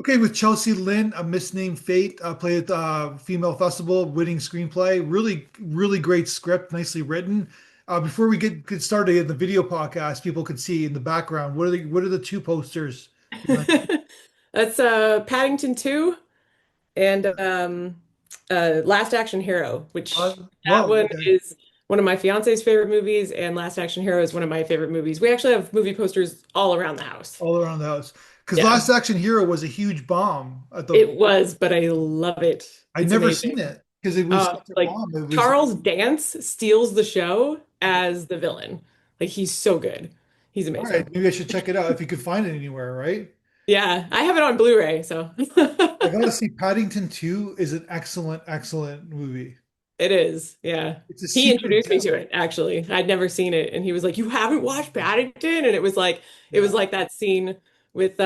Okay, with Chelsea Lynn, A Misnamed Fate, played at the Female Festival, winning screenplay. Really, really great script, nicely written. Before we get started in the video podcast, people could see in the background what are the two posters behind? That's Paddington 2 and Last Action Hero, which that Whoa, one okay, is one of my fiance's favorite movies, and Last Action Hero is one of my favorite movies. We actually have movie posters all around the house. all around the house. Because Yeah, Last Action Hero was a huge bomb at the. it was, but I love it. I'd It's never amazing. seen it because it was such a Like bomb. It was. Charles Dance steals the show as the villain. Like he's so good. He's All right, amazing. maybe I should check it out if you could find it anywhere, right? Yeah, I have it on Blu-ray, so I gotta see Paddington 2 is an excellent, excellent movie. it is, yeah. It's a He secret introduced me gem. to it, actually. I'd never seen it, and he was like, "You haven't watched Paddington?" And it was Yeah. like that scene with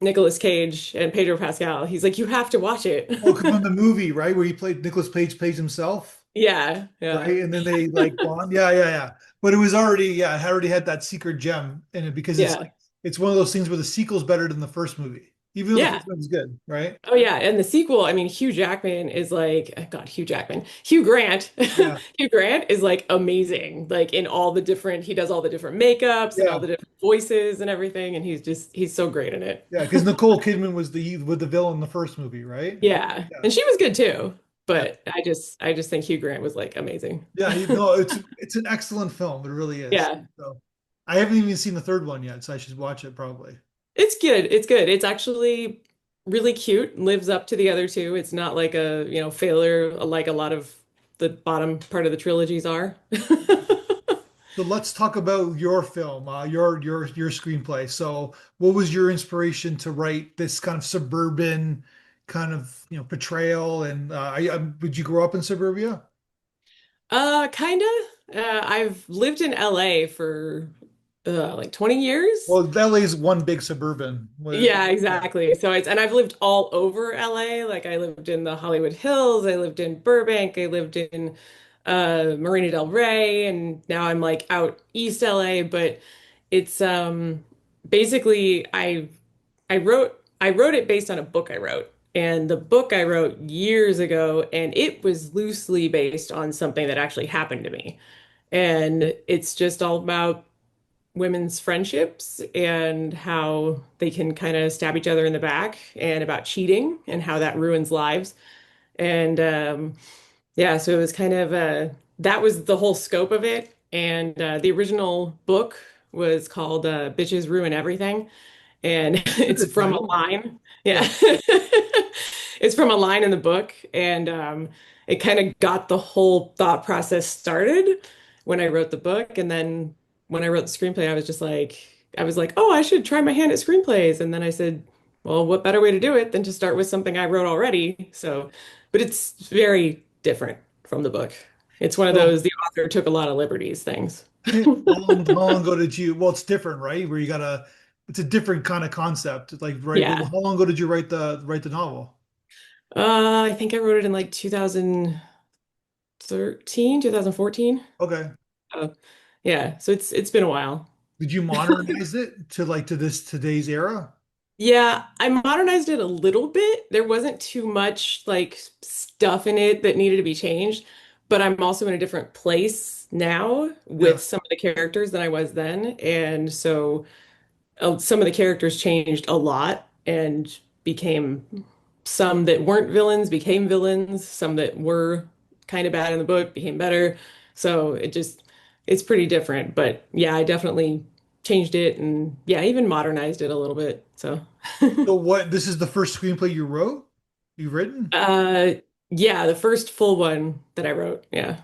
Nicolas Cage and Pedro Pascal. He's like, "You have to watch it." Oh, from the movie, right? Where he played Nicolas Page plays himself, Yeah, yeah. right? And then they like bond. Yeah, yeah, yeah. But it was already, yeah, it already had that secret gem in it because it's Yeah. like it's one of those things where the sequel's better than the first movie, even though the Yeah. first one was good, right? Oh yeah, and the sequel, I mean, Hugh Jackman is like, God, Hugh Jackman. Hugh Grant. Yeah, Hugh Grant is like amazing. Like in all the different, he does all the different makeups and all yeah, the different voices and everything, and he's so great in it. yeah. Because Nicole Kidman was the villain in the first movie, right? Yeah. Yeah, And she was good too. yeah, But I just think Hugh Grant was like amazing. yeah. No, it's an excellent film. It really is. Yeah. So I haven't even seen the third one yet, so I should watch it probably. It's good. It's good. It's actually really cute, lives up to the other two. It's not like a, failure like a lot of the bottom part of the trilogies are. So let's talk about your film, your screenplay. So, what was your inspiration to write this kind of suburban kind of portrayal? And would you grow up in suburbia? Kinda. I've lived in LA for like 20 years. Well, LA is one big suburban. Yeah, Yeah, exactly. And I've lived all over LA. Like I lived in the Hollywood Hills, I lived in Burbank, I lived in Marina del Rey, and now I'm like out East LA, but it's basically I wrote it based on a book I wrote. And the book I wrote years ago, and it was loosely based on something that actually happened to me. And it's just all about women's friendships and how they can kind of stab each other in the back and about cheating and how that ruins lives. And yeah, so it was kind of that was the whole scope of it. And the original book was called Bitches Ruin Everything. And it's a it's good from a title. line. Yeah. Yeah. It's from a line in the book. And it kind of got the whole thought process started when I wrote the book. And then when I wrote the screenplay, I was like, oh, I should try my hand at screenplays. And then I said, well, what better way to do it than to start with something I wrote already? So, but it's very different from the book. It's one of So, those, the author took a lot of liberties things. how long ago did you? Well, it's different, right? Where you gotta, it's a different kind of concept. Like, right? Well, Yeah. how long ago did you write the novel? I think I wrote it in like 2013, 2014. Okay. Oh, yeah. So it's been a while. Did you modernize it to like to this today's era? Yeah, I modernized it a little bit. There wasn't too much like stuff in it that needed to be changed, but I'm also in a different place now Yeah. with some of the characters than I was then. And so some of the characters changed a lot and became some that weren't villains became villains, some that were kind of bad in the book became better. So it's pretty different. But yeah, I definitely changed it and yeah, even modernized it a little bit. So So what? This is the first screenplay you wrote? You've written? uh yeah, the first full one that I wrote. Yeah.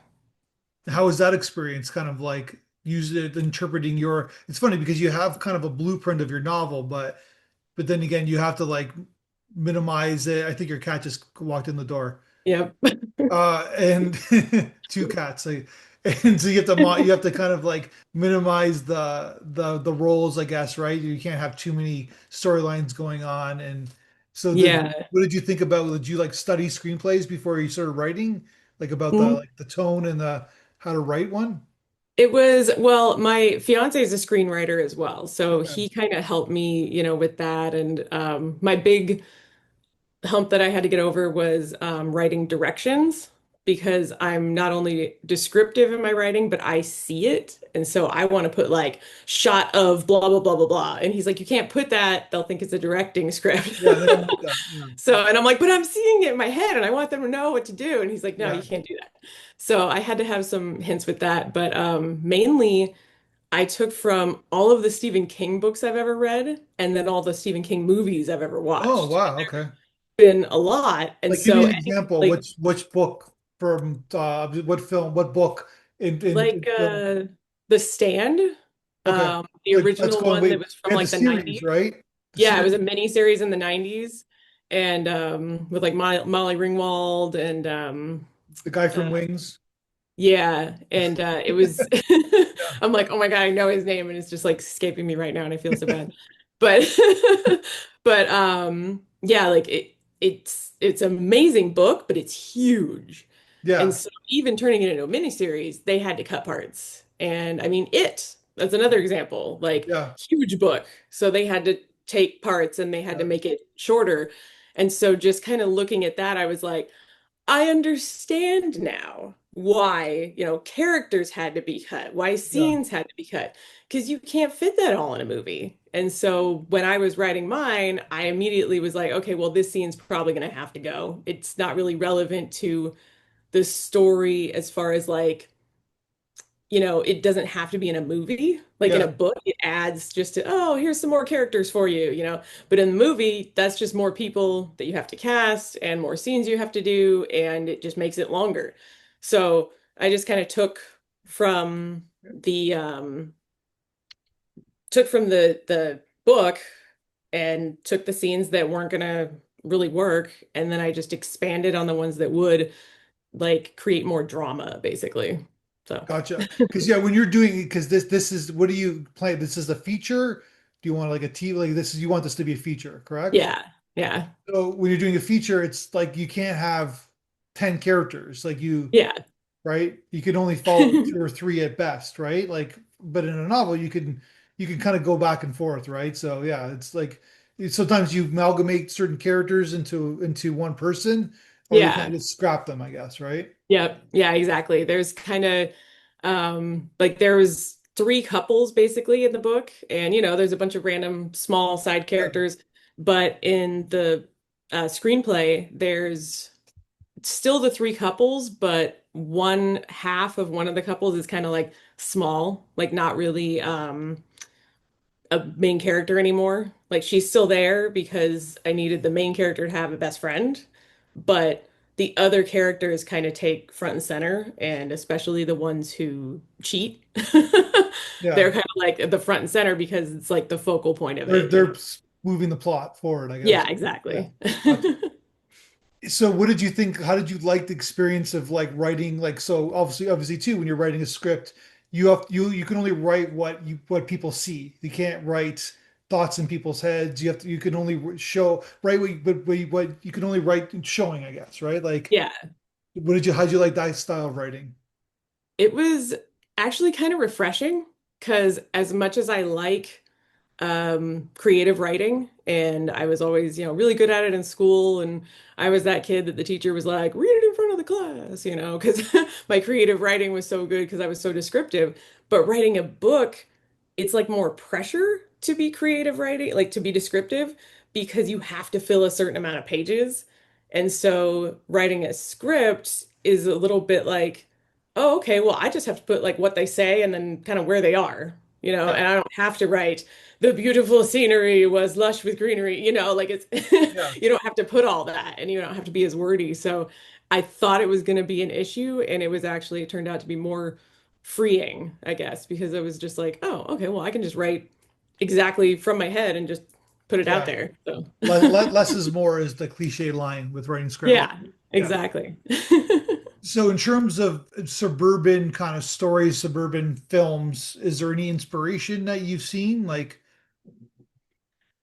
How was that experience? Kind of like use it interpreting your. It's funny because you have kind of a blueprint of your novel, but then again, you have to like minimize it. I think your cat just walked in the door. Yep. And two cats. And so you have to kind of like minimize the roles, I guess, right? You can't have too many storylines going on. And so Yeah. what did you think about? Did you like study screenplays before you started writing? Like about the Mm. like the tone and the how to write one? It was, well, my fiance is a screenwriter as well. So Okay. he kind of helped me, with that. And my big hump that I had to get over was writing directions because I'm not only descriptive in my writing, but I see it. And so I want to put like shot of blah, blah, blah, blah, blah. And he's like, you can't put that. They'll think it's a directing script. Yeah, they don't want that. Yeah. So, and I'm like, but I'm seeing it in my head and I want them to know what to do. And he's like, no, you Yeah. can't do that. So I had to have some hints with that. But mainly, I took from all of the Stephen King books I've ever read and then all the Stephen King movies I've ever Oh, watched. wow. Okay. Been a lot. And Like, give me so an any example. like Which book from what film, what book in like film? The Stand, Okay. the Let's original go and one that wait. was We from have the like the series, 90s. right? The Yeah, it was series. a mini series in the 90s and with like Molly Ringwald and The guy from uh, Wings. yeah, and it was Yeah. I'm like, oh my God, I know his name and it's just like escaping me right now and I feel so bad. But but yeah, like it's an amazing book, but it's huge. And Yeah. so even turning it into a miniseries, they had to cut parts. And I mean, that's another example, like Yeah. huge book. So they had to take parts and they had to Yeah. make it shorter. And so just kind of looking at that, I was like, I understand now why, characters had to be cut, why Yeah. scenes had to be cut, because you can't fit that all in a movie. And so when I was writing mine, I immediately was like, okay, well, this scene's probably going to have to go. It's not really relevant to the story as far as like, it doesn't have to be in a movie. Like in a Yeah. book, it adds just to, oh, here's some more characters for you. But in the movie, that's just more people that you have to cast and more scenes you have to do, and it just makes it longer. So I just kind of from the took from the book and took the scenes that weren't gonna really work, and then I just expanded on the ones that would like create more drama, basically. So Gotcha. Because yeah, when you're doing because this is what do you play? This is a feature. Do you want like a TV like this is you want this to be a feature, correct? yeah, yeah. So when you're doing a feature, it's like you can't have 10 characters. Like you, Yeah. right? You can only follow two or three at best, right? Like, but in a novel, you can kind of go back and forth, right? So yeah, it's like sometimes you amalgamate certain characters into one person, or you kind of Yeah. just scrap them, I guess, right? Yep. Yeah, exactly. There's kind of like there was three couples basically in the book, and there's a bunch of random small side Yeah, characters, but in the screenplay, there's still the three couples, but one half of one of the couples is kind of like small, like not really a main character anymore. Like she's still there because I needed the main character to have a best friend, but the other characters kind of take front and center, and especially the ones who cheat. yeah. They're kind of like the front and center because it's like the focal point of it. They're moving the plot forward, I guess. Yeah, Yeah. exactly. Gotcha. So what did you think? How did you like the experience of like writing like so obviously too when you're writing a script, you can only write what people see. You can't write thoughts in people's heads. You can only show write what you can only write showing, I guess, right? Like Yeah, how'd you like that style of writing? it was actually kind of refreshing because as much as I like creative writing, and I was always, really good at it in school. And I was that kid that the teacher was like, read it in front of the class, because my creative writing was so good because I was so descriptive. But writing a book, it's like more pressure to be creative writing, like to be descriptive, because you have to fill a certain amount of pages. And so writing a script is a little bit like, oh, okay, well, I just have to put like what they say and then kind of where they are, Yeah, and I don't have to write the beautiful scenery was lush with greenery, like it's yeah, you don't have to put all that and you don't have to be as wordy. So I thought it was going to be an issue and it turned out to be more freeing, I guess, because it was just like, oh, okay, well, I can just write exactly from my head and just put it out yeah. there. So Less is more is the cliche line with writing script. yeah, Yeah. exactly. So in terms of suburban kind of stories, suburban films, is there any inspiration that you've seen? Like,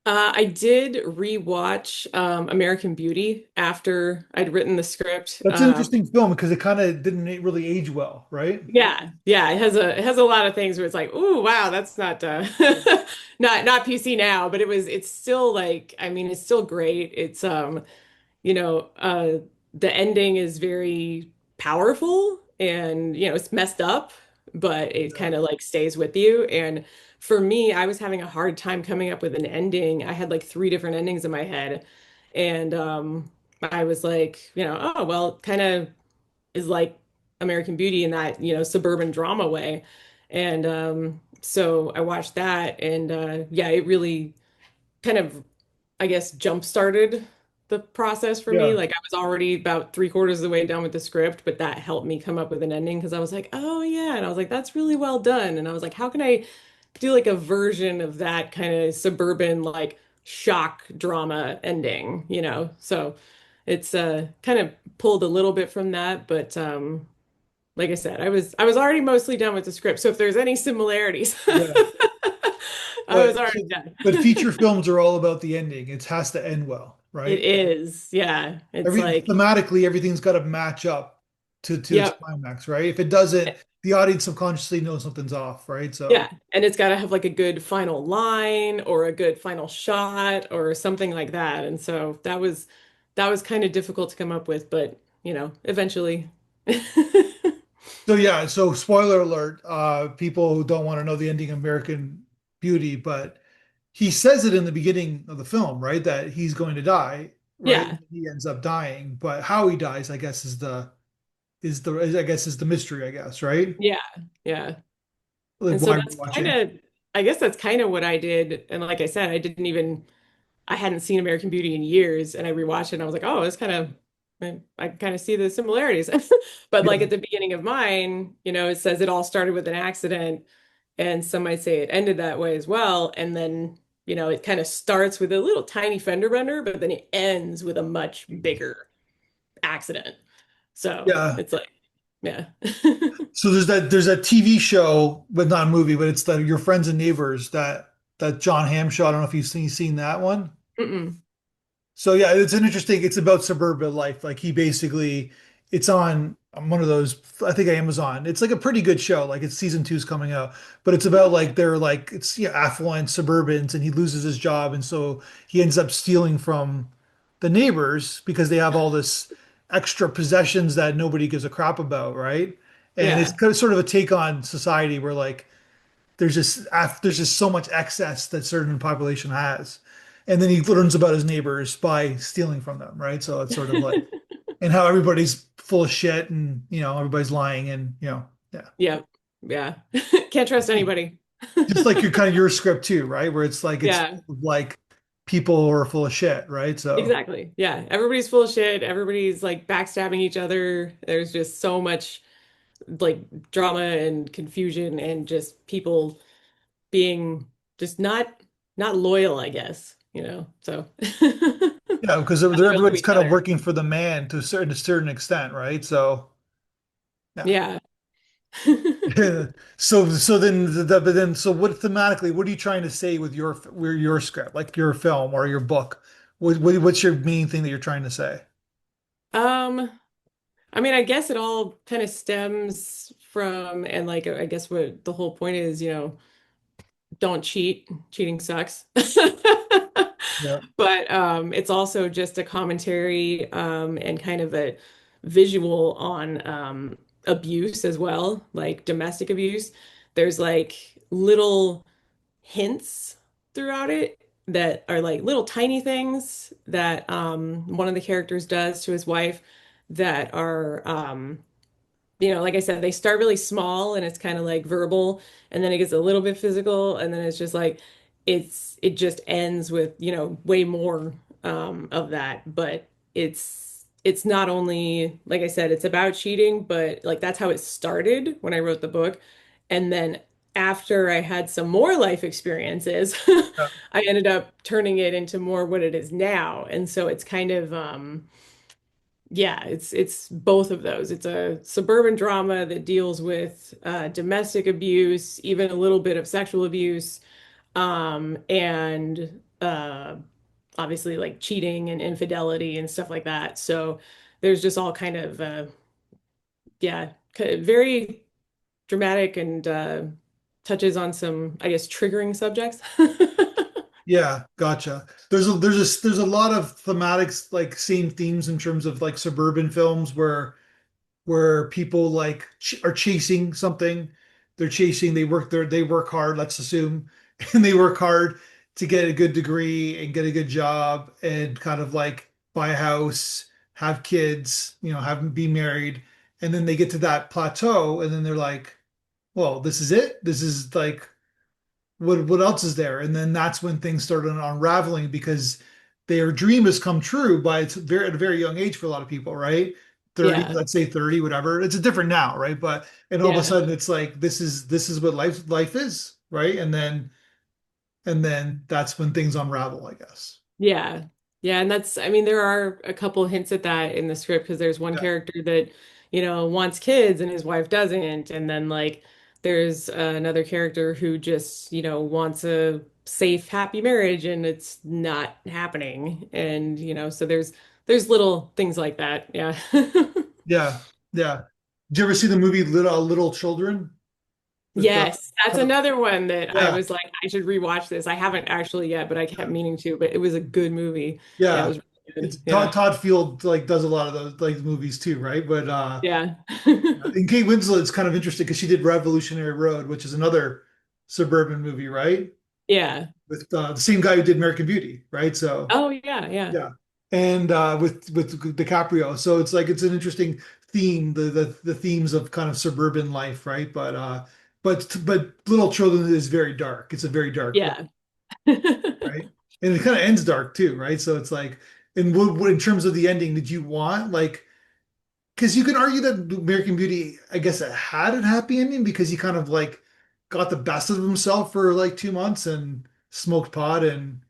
I did rewatch American Beauty after I'd written the script. That's an interesting film because it kind of didn't really age well, right? Yeah, yeah, it has a lot of things where it's like, ooh, wow, that's not not PC now, but it's still like, I mean, it's still great. It's you know, the ending is very powerful and, it's messed up, but it Yeah. kind of like stays with you. And for me, I was having a hard time coming up with an ending. I had like three different endings in my head. And I was like, oh, well, kind of is like American Beauty in that, suburban drama way. And so I watched that and yeah, it really kind of, I guess, jump started the process for me. Yeah. Like I was already about three-quarters of the way done with the script, but that helped me come up with an ending because I was like, oh yeah. And I was like, that's really well done. And I was like, how can I do like a version of that kind of suburban, like shock drama ending, So it's kind of pulled a little bit from that, but like I said, I was already mostly done with the script. So if there's any similarities, Yeah. I was But already done. but feature films are all about the ending. It has to end well, It right? is. Yeah. It's Every like, thematically, everything's got to match up to its yep. climax, right? If it doesn't, the audience subconsciously knows something's off, right? Yeah. So And it's got to have like a good final line or a good final shot or something like that. And so that was kind of difficult to come up with, but eventually. yeah, so spoiler alert, people who don't want to know the ending of American Beauty, but he says it in the beginning of the film, right? That he's going to die, right? Yeah. He ends up dying, but how he dies, I guess, is the mystery, I guess, right? Yeah. Yeah. Like And so why we're that's kind watching. of, I guess that's kind of what I did. And like I said, I hadn't seen American Beauty in years, and I rewatched it, and I was like, oh, it's kind of, I kind of see the similarities. But like Yeah. at the beginning of mine, it says it all started with an accident, and some might say it ended that way as well. And then, it kind of starts with a little tiny fender bender, but then it ends with a much bigger accident. So Yeah. it's like, yeah. So there's that TV show, but not a movie, but it's the Your Friends and Neighbors that John Hamm show. I don't know if you've seen that one. Mm-mm. So yeah, it's about suburban life. Like he basically, it's on one of those, I think Amazon. It's like a pretty good show. Like it's season two's coming out, but it's about like they're like it's affluent suburbans, and he loses his job, and so he ends up stealing from the neighbors because they have all this extra possessions that nobody gives a crap about, right? And it's Yeah. kind of sort of a take on society where like there's just so much excess that certain population has. And then he learns about his neighbors by stealing from them, right? So it's sort of like, and how everybody's full of shit and, everybody's lying and, yeah. Yeah. Yeah. Can't trust anybody. Just like your kind of your script too, right? Where it's Yeah. like people who are full of shit, right? So, Exactly. Yeah. Everybody's full of shit. Everybody's like backstabbing each other. There's just so much like drama and confusion and just people being just not loyal, I guess, So yeah, because not loyal to everybody's each kind of other. working for the man to a certain extent, right? So, yeah. Yeah. So what thematically, what are you trying to say with your script, like your film or your book? What's your main thing that you're trying to say? Um, I mean, I guess it all kind of stems from, and like, I guess what the whole point is, don't cheat. Cheating sucks. Yeah. But it's also just a commentary and kind of a visual on abuse as well, like domestic abuse. There's like little hints throughout it that are like little tiny things that one of the characters does to his wife that are like I said, they start really small and it's kind of like verbal, and then it gets a little bit physical, and then it's just like it just ends with, way more of that. But it's not only, like I said, it's about cheating, but like that's how it started when I wrote the book. And then after I had some more life experiences, Yeah. I ended up turning it into more what it is now. And so it's kind of yeah, it's both of those. It's a suburban drama that deals with domestic abuse, even a little bit of sexual abuse, and uh, obviously like cheating and infidelity and stuff like that. So there's just all kind of yeah, very dramatic and touches on some, I guess, triggering subjects. Yeah, gotcha. There's a lot of thematics, like same themes in terms of like suburban films where people like ch are chasing something. They're chasing, they work hard, let's assume, and they work hard to get a good degree and get a good job and kind of like buy a house, have kids, have be married, and then they get to that plateau and then they're like, well, this is it. This is like what else is there? And then that's when things started unraveling because their dream has come true by it's very at a very young age for a lot of people, right? 30, Yeah, let's say 30, whatever. It's different now, right? But and all of a yeah. sudden it's like this is what life is, right? And then that's when things unravel, I guess. Yeah. Yeah. And that's, I mean, there are a couple hints at that in the script because there's one Yeah. character that, wants kids and his wife doesn't. And then, like, there's another character who just, wants a safe, happy marriage and it's not happening. And, so there's little things like that. Yeah. Yeah. Yeah. Did you ever see the movie Little Children with Yes, that's another one that I yeah, was like, I should rewatch this. I haven't actually yet, but I kept meaning to, but it was a good movie. Yeah, it yeah. was really It's good. Todd, Yeah. Todd Field like does a lot of those like movies too, right? But Yeah. and Kate Winslet's kind of interesting because she did Revolutionary Road, which is another suburban movie, right? Yeah. With the same guy who did American Beauty, right? So Oh yeah, yeah. yeah, and with DiCaprio. So it's like it's an interesting theme, the themes of kind of suburban life, right? But Little Children is very dark. It's a very dark film, Yeah. right? And it kind of ends dark too, right? So it's like, in in terms of the ending, did you want like? Because you can argue that American Beauty, I guess, it had a happy ending because he kind of like got the best of himself for like 2 months and smoked pot and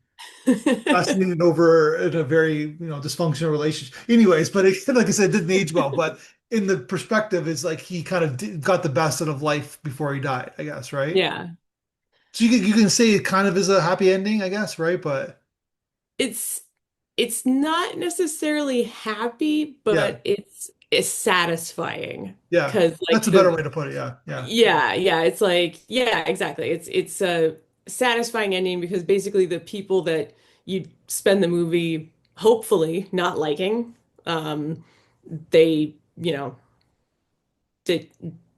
fascinated over in a very dysfunctional relationship. Anyways, but like I said, it didn't age well. But in the perspective, it's like he kind of got the best out of life before he died, I guess, right? Yeah. So you can say it kind of is a happy ending, I guess, right? But It's it's not necessarily happy, yeah, but it's satisfying. yeah, Because that's like a better the way to put it. Yeah, yeah, yeah, it's like yeah, exactly. It's a satisfying ending because basically the people that you spend the movie hopefully not liking, um, they, they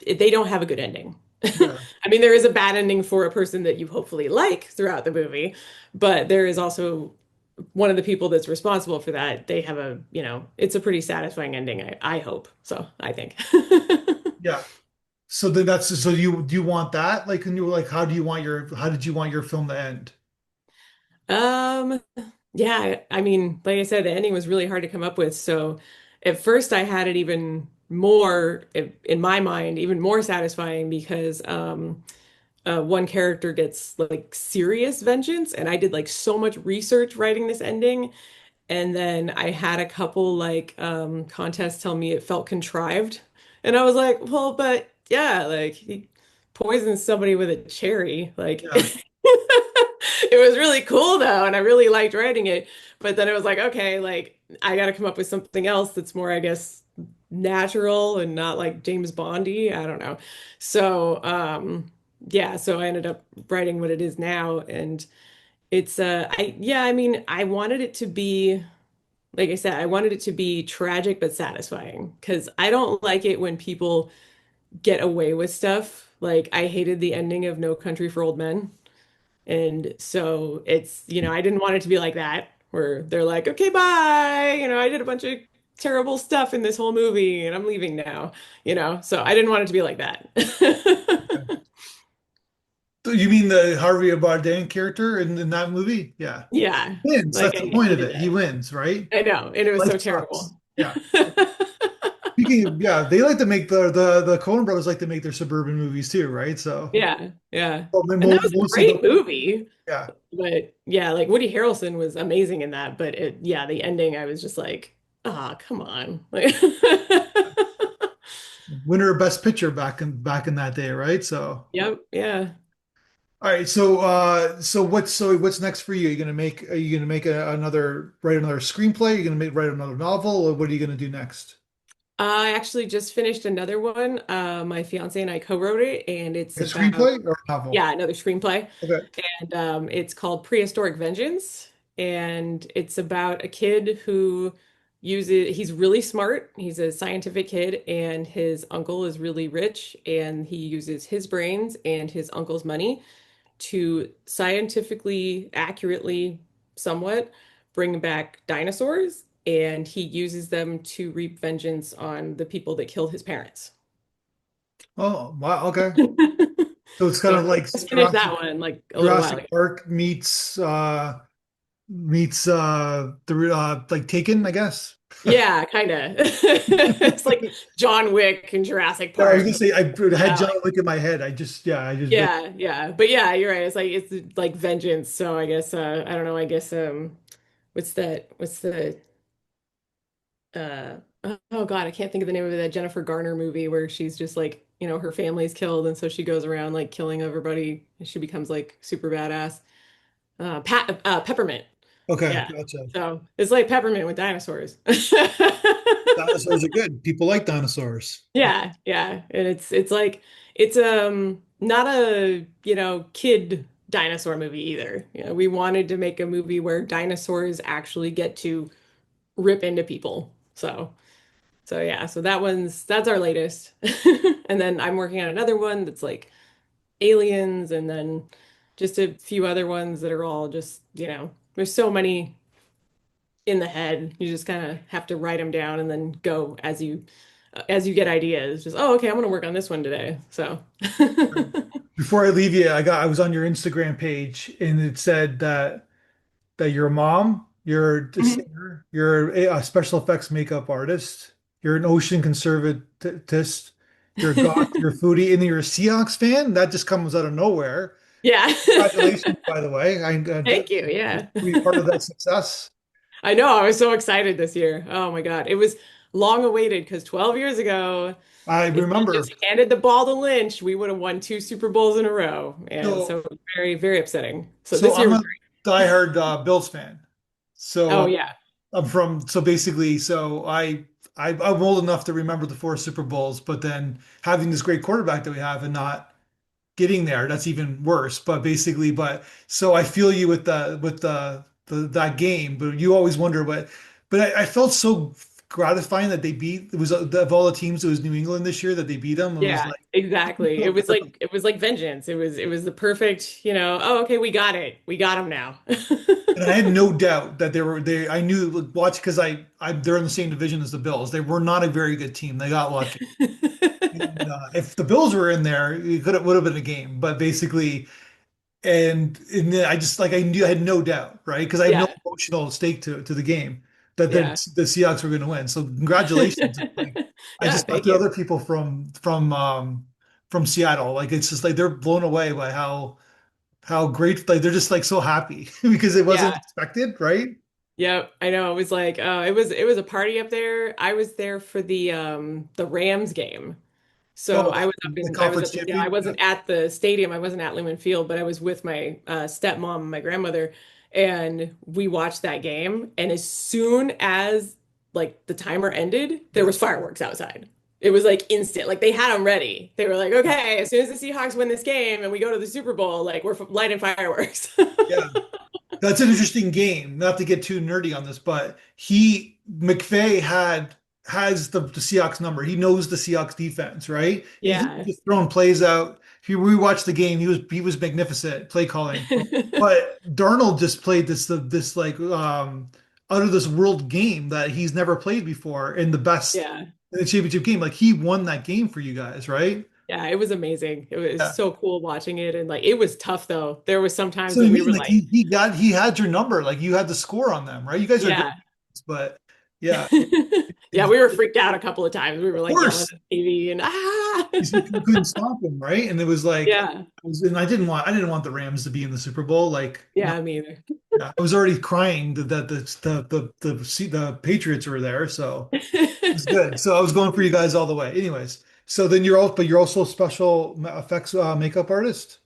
they don't have a good ending. yeah, I mean, there is a bad ending for a person that you hopefully like throughout the movie, but there is also one of the people that's responsible for that. They have it's a pretty satisfying ending, I hope. So I think. yeah. So then that's so you do you want that? Like, and you were like, how did you want your film to end? Um, yeah, I mean, like I said, the ending was really hard to come up with. So at first I had it even more in my mind, even more satisfying because one character gets like serious vengeance, and I did like so much research writing this ending, and then I had a couple like contests tell me it felt contrived, and I was like, well, but yeah, like he poisons somebody with a cherry, like Yeah, it was really cool though, and I really liked writing it, but then it was like, okay, like I got to come up with something else that's more, I guess, natural and not like James Bondy. I don't know. So, yeah, so I ended up writing what it is now, and it's I mean, I wanted it to be, like I said, I wanted it to be tragic but satisfying because I don't like it when people get away with stuff. Like I hated the ending of No Country for Old Men. And so it's, I didn't want it to be like that, where they're like, okay, bye. I did a bunch of terrible stuff in this whole movie and I'm leaving now, So I didn't want it to be like that. so you mean the Harvey Bardem character in that movie? Yeah, Yeah. wins. Like That's the I point of hated it. He that. wins, right? I know. And it was Life so sucks. terrible. Yeah. Speaking of, yeah, they like to make the Coen brothers like to make their suburban movies too, right? So, Yeah. Yeah. well, And that was a mostly great movie. yeah, But yeah, like Woody Harrelson was amazing in that. But yeah, the ending, I was just like, ah, come on. Like, winner of Best Picture back in that day, right? So, yep. Yeah. All right, so what's next for you? Are you gonna make write another screenplay? Are you gonna write another novel, or what are you gonna do next? I actually just finished another one. My fiance and I co-wrote it, and it's A about, screenplay or a novel? yeah, another screenplay. Okay. And it's called Prehistoric Vengeance. And it's about a kid who he's really smart. He's a scientific kid, and his uncle is really rich, and he uses his brains and his uncle's money to scientifically, accurately, somewhat bring back dinosaurs. And he uses them to reap vengeance on the people that killed his parents. Oh, wow. Okay. So it's kind So of like I just finished that one like a little while Jurassic ago. Park meets the like Taken, I guess. Yeah, kind of. It's like John Wick and Jurassic Yeah, I was Park, gonna but say I had yeah, John like Wick in my head. I just yeah. But yeah, you're right. It's like vengeance. So I guess I don't know. I guess what's that? What's the uh oh God, I can't think of the name of it, that Jennifer Garner movie where she's just like, her family's killed and so she goes around like killing everybody and she becomes like super badass. Peppermint. okay, Yeah. gotcha. So it's like Peppermint with dinosaurs. Dinosaurs are good. People like dinosaurs. Yeah, yeah. And it's like it's not a, kid dinosaur movie either. We wanted to make a movie where dinosaurs actually get to rip into people. So yeah, so that's our latest. And then I'm working on another one that's like aliens and then just a few other ones that are all just, there's so many in the head. You just kind of have to write them down and then go as you get ideas. Just, oh, okay, I'm gonna work on this one today. So Before I leave you, I was on your Instagram page and it said that you're a mom, you're a Mhm. singer, you're a special effects makeup artist, you're an ocean conservatist, you're a goth, you're a foodie, and you're a Seahawks fan. That just comes out of nowhere. Yeah. Congratulations, by the way. Thank you. Yeah. To be part of that success. I know. I was so excited this year. Oh my God. It was long awaited because 12 years ago, I if we remember. just handed the ball to Lynch, we would have won two Super Bowls in a row. And So, so very, very upsetting. So so this year I'm was a great. diehard Bills fan. So Oh yeah. I'm from. So basically, I'm old enough to remember the four Super Bowls, but then having this great quarterback that we have and not getting there, that's even worse. But basically, so I feel you with the that game, but you always wonder but I felt so gratifying that they beat, it was of all the teams, it was New England this year that they beat them. It was Yeah, like, exactly. It so was like it was like vengeance. It was the perfect, oh, okay, we got it. We got him now. and I had no doubt that I knew, watch, because they're in the same division as the Bills. They were not a very good team. They got lucky. And if the Bills were in there, it would have been a game. But basically, and then I just, like, I knew, I had no doubt, right? Because I have no Yeah, emotional stake to the game that yeah. the Seahawks were going to win. So congratulations. Like, I Yeah, just talked thank to you. other people from Seattle. Like, it's just like they're blown away by how great, like they're just like so happy because it wasn't Yeah. expected, right? Yep, I know. It was like it was a party up there. I was there for the Rams game. So Oh, I was up the in I was conference up in I champion. Yeah. wasn't at the stadium. I wasn't at Lumen Field, but I was with my stepmom and my grandmother, and we watched that game. And as soon as like the timer ended, there Yeah. was fireworks outside. It was like instant. Like they had them ready. They were like, okay, as soon as the Seahawks win this game and we go to the Super Bowl, like we're lighting fireworks. Yeah. That's an interesting game. Not to get too nerdy on this, but McVay has the Seahawks number. He knows the Seahawks defense, right? He was Yeah. just throwing plays out. If you rewatch the game, he was magnificent play calling. But Darnold just played this like out of this world game that he's never played before in the best, Yeah. in the championship game. Like, he won that game for you guys, right? Yeah, it was amazing. It was Yeah. so cool watching it and like it was tough though. There was some times So I that we mean, were like, like, he had your number. Like, you had the score on them, right? You guys are good, yeah. but yeah. Yeah, we were freaked out a couple of times. We were Of like yelling at course, the TV and ah. because you couldn't stop him, right? And it was like, Yeah. and I didn't want the Rams to be in the Super Bowl. Like, no, Yeah, me either. yeah, I was already crying that the Patriots were there, so it was good. So I was going for you guys all the way. Anyways, so then but you're also a special effects makeup artist.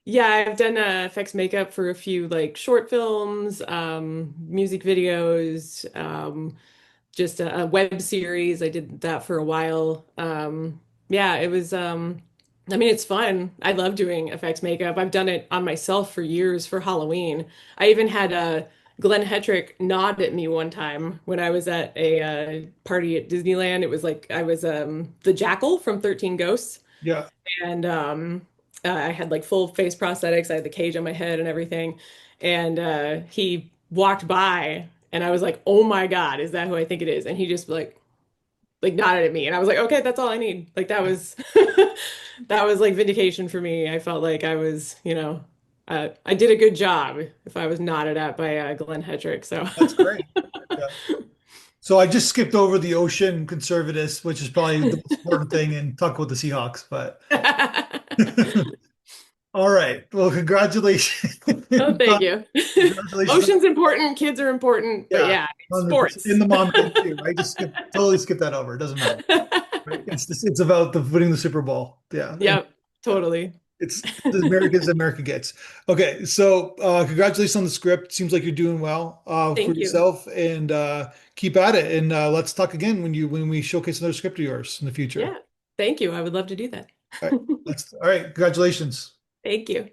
Yeah, I've done effects makeup for a few like short films, music videos, just a web series. I did that for a while. Yeah, it was I mean it's fun. I love doing effects makeup. I've done it on myself for years for Halloween. I even had Glenn Hetrick nod at me one time when I was at a party at Disneyland. It was like I was the Jackal from 13 Ghosts, Yeah, and I had like full face prosthetics. I had the cage on my head and everything. And he walked by, and I was like, "Oh my God, is that who I think it is?" And he just like nodded at me, and I was like, "Okay, that's all I need." Like that was that was like vindication for me. I felt like I was, I did a good job if I was nodded at by Glenn Hedrick. So that's great. Yeah. So I just skipped over the ocean conservatives, which is probably the most important thing, and talk about the Seahawks. But all right. Well, congratulations. Oh, thank you. Congratulations. Ocean's important, kids are important, but Yeah, yeah, 100%. In sports. the mom game too, right? Totally skip that over. It doesn't matter. Right? It's about the winning the Super Bowl. Yeah. And Yep, totally. it's as American as America gets. Okay, so congratulations on the script. Seems like you're doing well for Thank you. yourself, and keep at it. And let's talk again when we showcase another script of yours in the future. Yeah, thank you. I would love to do that. All right, all right. Congratulations. Thank you.